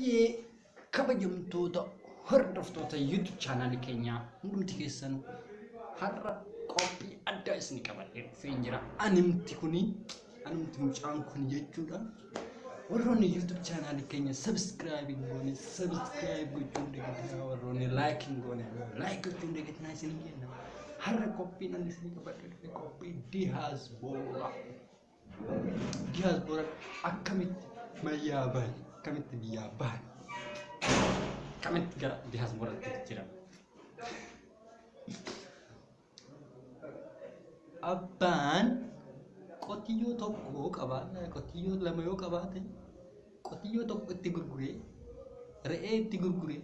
Hayyee kabajamtoota hordoftoota YouTube channel keenyaa hundumti keessan har'a qophii addaa isin qabadhee dhufee jira. Animti mucaan kun jechuudha. Warroonni YouTube channel keenya subscribe gochuun dagatinaa, warroonni like gochuun dagatinaa isin jenna. Har'a qophiin ani isin qabadhee dhufe qophii diaspora akkamitti mayyaa bahe, akkamitti biyyaa bahe, akkamitti gara diasporaatti jira. Abbaan qotiyyoo tokko qabaata, qotiyyoo lama yoo qabaate, qotiyyoo tokko itti gurguree, re'ee itti gurguree,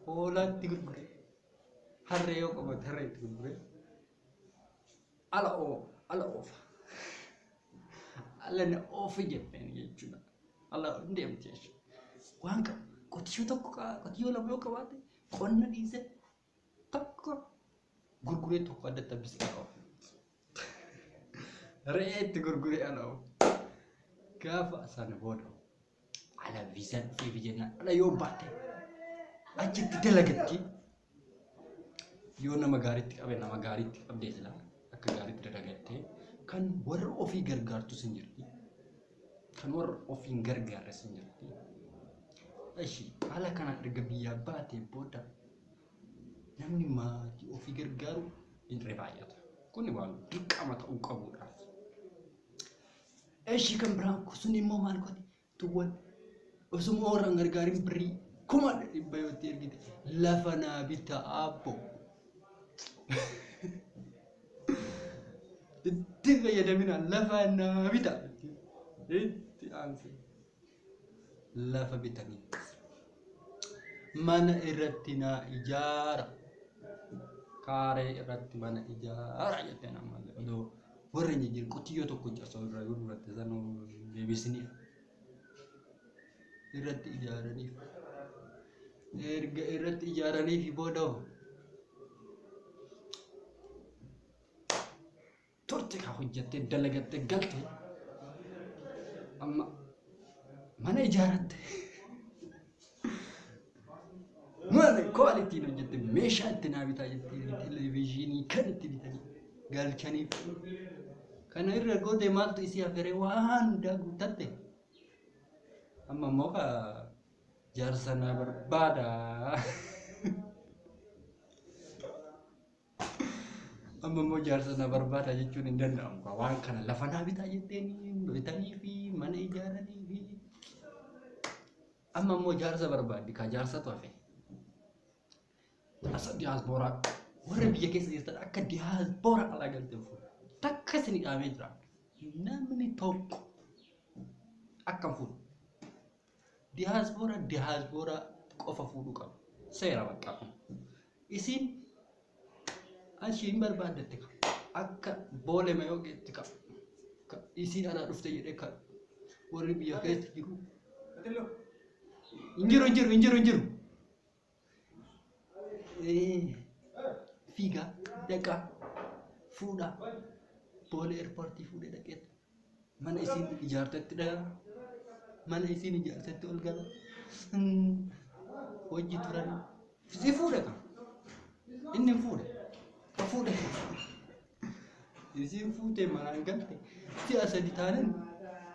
hoolaa itti gurguree, harree yoo qabaate harree itti gurguree, ala oofa. Alla na oofi jetteen jechuudha. Alla deemti jechuudha. Waan qotiyyoo tokko qotiyyoo lama yoo qabaate qonna dhiisee tokko gurguree tokko adda tabbisee qaba. Re'ee itti gurguree ala oofu. Gaafa sana booda ala viizaan dhufee jennaan ala yoo baate achitti dalagatti yoo nama gaariitti qabe nama gaariitti qabdee silaa akka gaariitti dalagattee kan warra ofii gargaartu sin jirti. Kan warra ofii gargaarre sin jirti. Ashi haala kana erga biyyaa baatee booda namni maatii ofii gargaaru irree baay'ata. Kun waan dirqama ta'uu qabudha. Ashi kan biraan sun immoo maal godhe tuwwan osuma warra gargaarin birrii kuma dhibba yoo ta'e ergite lafa naa bitaa abbo. Itti fayyadamina lafa naa bitaa. Itti aansi lafa bitanii mana irratti naa ijaara, kaaree irratti mana ijaara jettee nama odoo warra inni jiru qotiyyoo tokko jarsoo irraa yoo duratte sanuu deebisiniif irratti ijaaraniif erga irratti ijaaraniif booda turte ka hojjattee dalagattee galte amma mana ijaaratte mana quality no jette meeshaa itti naa bitaa jettee televiizyinii kan itti bitanii galchaniif kana irra goote maaltu isii agaree waan hundaa guuttatte amma immoo ka jaarsa na barbaada amma immoo jaarsa na barbaada jechuun hin danda'amu. Waan kana lafa naa bitaa jettee bitanii fi mana ijaaranii fi amma immoo jaarsa barbaaddi ka jaarsatu hafe. Asa diaspora warra biyya keessa jirtan akka diaspora ala galtee fuudha. Takka isin dhaamee jira. Namni tokko akka fuudha. Diaspora qofa fuudhuu qaba. Seera bakka. Isin ashiin barbaadatte akka boole mayoo geetti ka isin ana dhufte jedhee ka warri biyya keessa jiru. Injiru. Fiigaa dhaqaa fuudhaa boole airportii fuudhee dhaqeetti mana isin ijaartetti dhagaa mana isin ijaartetti ol gala hojii turan si fuudhe kan inni fuudhe isin fuutee manaan galte si'a sadi taanen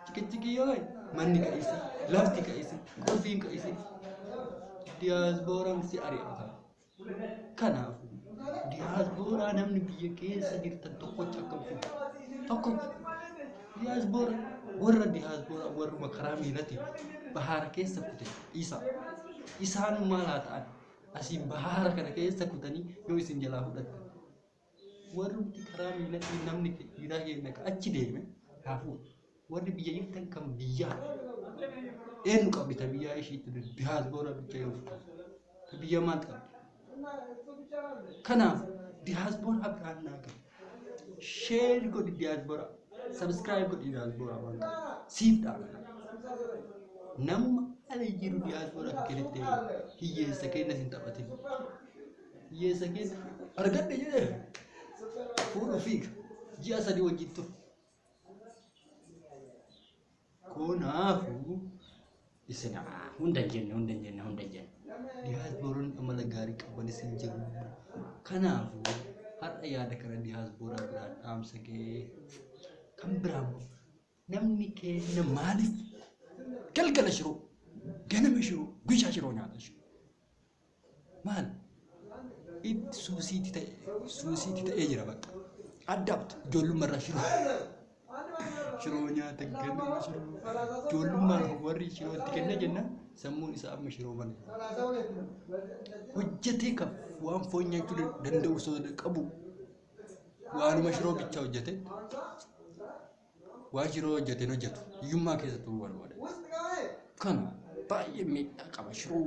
cikicikii yoo manni ka'isi lafti ka'isi qofiin ka'isi diasporaan si ari'ata. Kanaaf diaspora namni biyya keessa jirtan tokkocha akka fuudhu tokko diaspora warra karaa miilatti bahara keessa kute isaan maal haa ta'an asiin bahara kana keessa kutanii yoo isin jalaa fudhatte warri karaa miilatti namni dhiiraa keenya achi deeme haa fuudhu. Warri biyya jirtan kan biyyaa eenyu qabdita biyyaa ishiitti diaspora bicha yoo fudhatu biyya maal qabdi. Kanaaf diaspora biraan naa galu share godhi diaspora subscribe godhi diaspora waan siif dhaabana nama ala jiru diaspora keessatti hiyyeessa keenya sin taphatin hiyyeessa keenya argadhe jedhee fuudhu fiiga ji'a sadii wajjin ture. Kanaafuu isin hundan jenne. Diasporaan amala gaarii qaban isin jiru. Kanaafuu har'a yaada kana diasporaa biraan dhaamsa ga'ee kan biraan namni keenya maaliif galgala shiroo ganama shiroo guyyaa shiroo nyaata shiroo maal itti suusiiti ta'ee jira bakka addaabta ijoollummaarraa shiroo nyaata ganama shiroo ijoollummaan warri shiroo itti kenna jenna sammuun isaa amma shiroo malee hojjetee kan waan foon nyaachuu danda'u osoo qabu waanuma shiroo bichaa hojjete waan shiroo hojjeteen hojjetu hiyyummaa keessa turuu barbaada. Kana baay'ee miidhaa qaba shiroo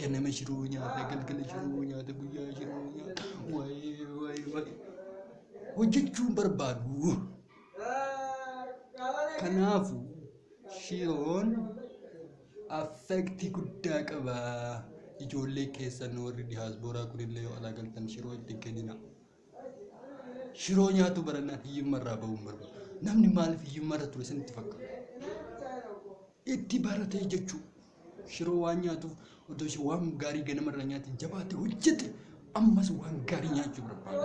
ganama shiroo nyaata galgala shiroo nyaata guyyaa shiroo nyaata wayi hojjechuun barbaadu. Kanaafu shiroon affektii guddaa qaba. Ijoollee keessan warri diasporaa kunillee yoo alaa galtan shiroo itti kennina. Shiroo nyaatu barannaan hiyyummaarraa bahuun barbaadu. Namni maaliif hiyyummaarra ture isinitti fakkaata? Itti baratee jechuudha. Shiroo waan nyaatuuf otoo waan gaarii ganamarraa nyaate jabaatee hojjete ammas waan gaarii nyaachuu barbaada.